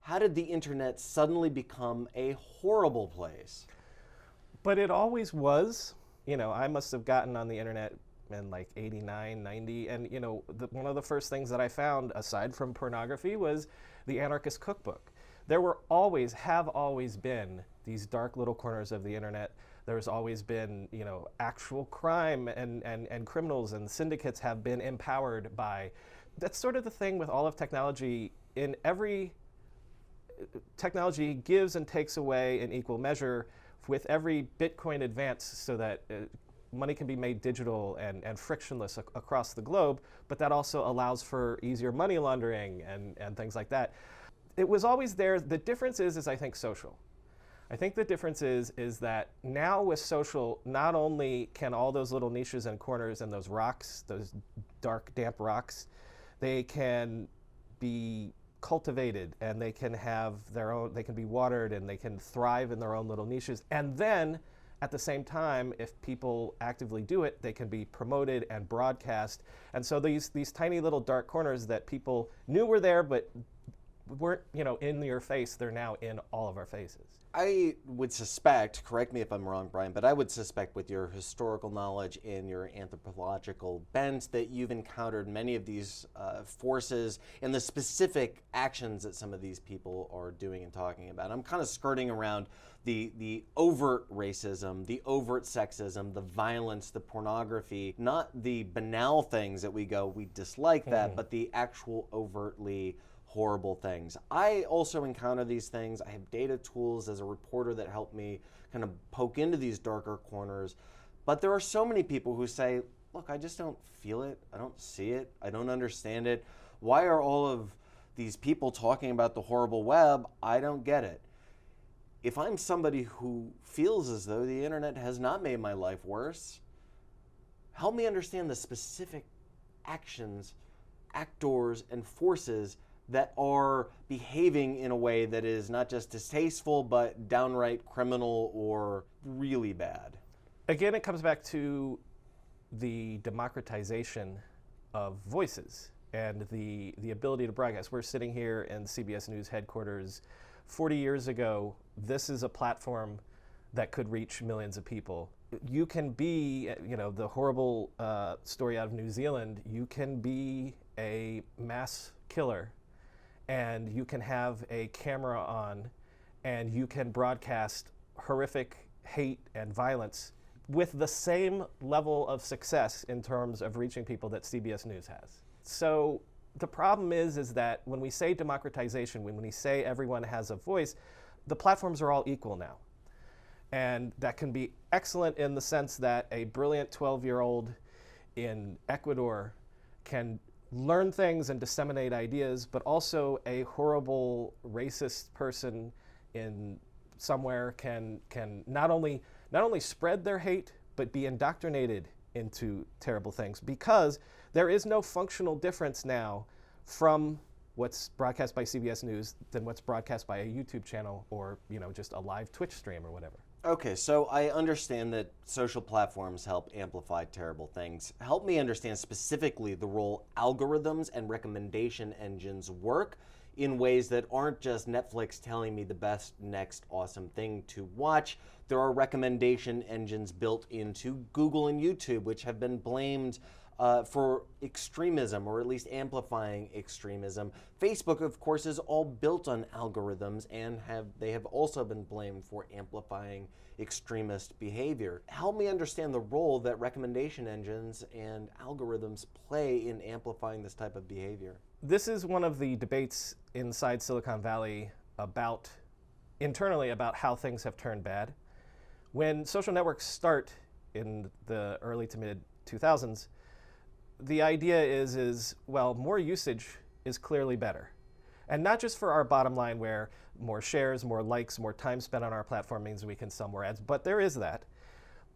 how did the internet suddenly become a horrible place? But it always was. I must have gotten on the internet in like 89, 90, and one of the first things that I found, aside from pornography, was the anarchist cookbook. There have always been these dark little corners of the internet. There's always been, actual crime and criminals and syndicates have been empowered by. That's sort of the thing with all of technology. In every technology gives and takes away in equal measure with every Bitcoin advance, so that money can be made digital and frictionless across the globe, but that also allows for easier money laundering and things like that. It was always there. The difference is I think social. I think the difference is that now with social, not only can all those little niches and corners and those rocks, those dark, damp rocks, they can be cultivated and they can have their own, they can be watered and they can thrive in their own little niches. And then at the same time, if people actively do it, they can be promoted and broadcast. And so these tiny little dark corners that people knew were there but weren't in your face, they're now in all of our faces. I would suspect, correct me if I'm wrong, Brian, but I would suspect with your historical knowledge and your anthropological bent that you've encountered many of these forces and the specific actions that some of these people are doing and talking about. I'm kind of skirting around the overt racism, the overt sexism, the violence, the pornography, not the banal things that we dislike that, but the actual overtly horrible things. I also encounter these things. I have data tools as a reporter that help me kind of poke into these darker corners. But there are so many people who say, look, I just don't feel it. I don't see it. I don't understand it. Why are all of these people talking about the horrible web? I don't get it. If I'm somebody who feels as though the internet has not made my life worse, help me understand the specific actions, actors, and forces that are behaving in a way that is not just distasteful, but downright criminal or really bad. Again, it comes back to the democratization of voices and the ability to broadcast. We're sitting here in CBS News headquarters. 40 years ago, this is a platform that could reach millions of people. You can be, the horrible story out of New Zealand, you can be a mass killer and you can have a camera on and you can broadcast horrific hate and violence with the same level of success in terms of reaching people that CBS News has. So the problem is that when we say democratization, when we say everyone has a voice, the platforms are all equal now. And that can be excellent in the sense that a brilliant 12-year-old in Ecuador can learn things and disseminate ideas, but also a horrible racist person in somewhere can not only spread their hate, but be indoctrinated into terrible things, because there is no functional difference now from what's broadcast by CBS News than what's broadcast by a YouTube channel or just a live Twitch stream or whatever. Okay, so I understand that social platforms help amplify terrible things. Help me understand specifically the role algorithms and recommendation engines work in ways that aren't just Netflix telling me the best next awesome thing to watch. There are recommendation engines built into Google and YouTube, which have been blamed for extremism, or at least amplifying extremism. Facebook, of course, is all built on algorithms, and they have also been blamed for amplifying extremist behavior. Help me understand the role that recommendation engines and algorithms play in amplifying this type of behavior. This is one of the debates inside Silicon Valley internally about how things have turned bad. When social networks start in the early to mid 2000s, the idea is well, more usage is clearly better. And not just for our bottom line where more shares, more likes, more time spent on our platform means we can sell more ads, but there is that.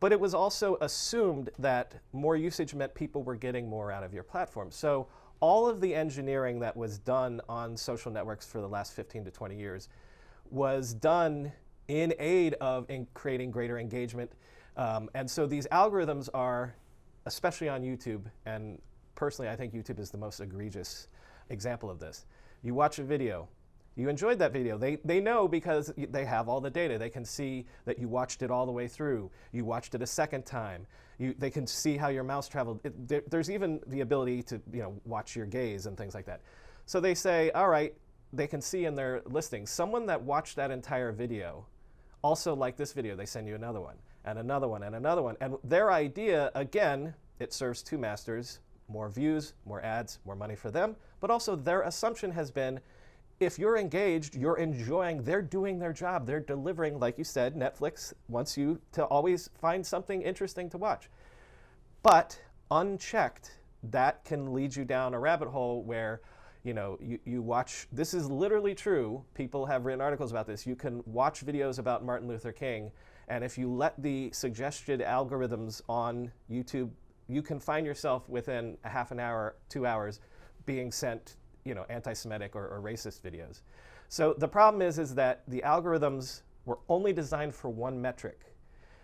But it was also assumed that more usage meant people were getting more out of your platform. So all of the engineering that was done on social networks for the last 15 to 20 years was done in aid of creating greater engagement. And so these algorithms are, especially on YouTube, and personally I think YouTube is the most egregious example of this. You watch a video, You enjoyed that video. They know because they have all the data. They can see that you watched it all the way through. You watched it a second time. They can see how your mouse traveled. There's even the ability to watch your gaze and things like that. So they say, all right, they can see in their listing, someone that watched that entire video also liked this video. They send you another one and another one and another one. And their idea, again, it serves two masters: more views, more ads, more money for them. But also their assumption has been, if you're engaged, you're enjoying, they're doing their job, they're delivering. Like you said, Netflix wants you to always find something interesting to watch. But unchecked, that can lead you down a rabbit hole where you watch, this is literally true, people have written articles about this, you can watch videos about Martin Luther King, and if you let the suggested algorithms on YouTube, you can find yourself within a half an hour, 2 hours, being sent anti-Semitic or racist videos. So the problem is that the algorithms were only designed for one metric.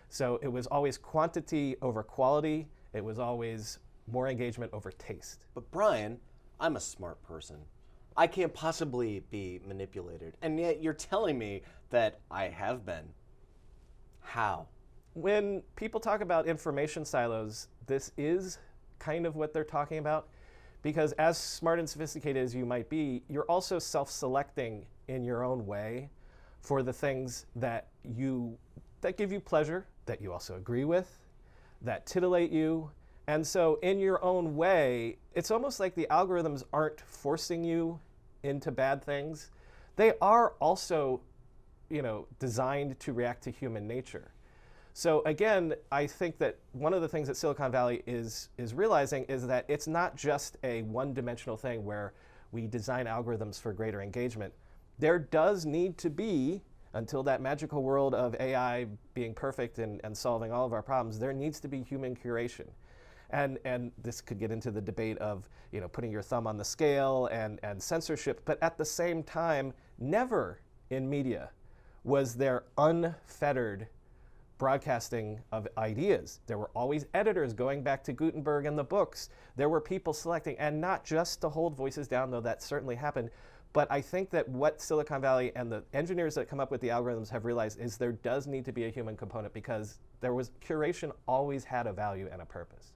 So it was always quantity over quality. It was always more engagement over taste. But Brian, I'm a smart person. I can't possibly be manipulated. And yet you're telling me that I have been. How? When people talk about information silos, this is kind of what they're talking about. Because as smart and sophisticated as you might be, you're also self-selecting in your own way for the things that give you pleasure, that you also agree with, that titillate you. And so in your own way, it's almost like the algorithms aren't forcing you into bad things. They are also, designed to react to human nature. So again, I think that one of the things that Silicon Valley is realizing is that it's not just a one-dimensional thing where we design algorithms for greater engagement. There does need to be, until that magical world of AI being perfect and solving all of our problems, there needs to be human curation. And this could get into the debate of putting your thumb on the scale and censorship, but at the same time, never in media was there unfettered broadcasting of ideas. There were always editors going back to Gutenberg and the books. There were people selecting, and not just to hold voices down, though that certainly happened. But I think that what Silicon Valley and the engineers that come up with the algorithms have realized is there does need to be a human component, because curation always had a value and a purpose.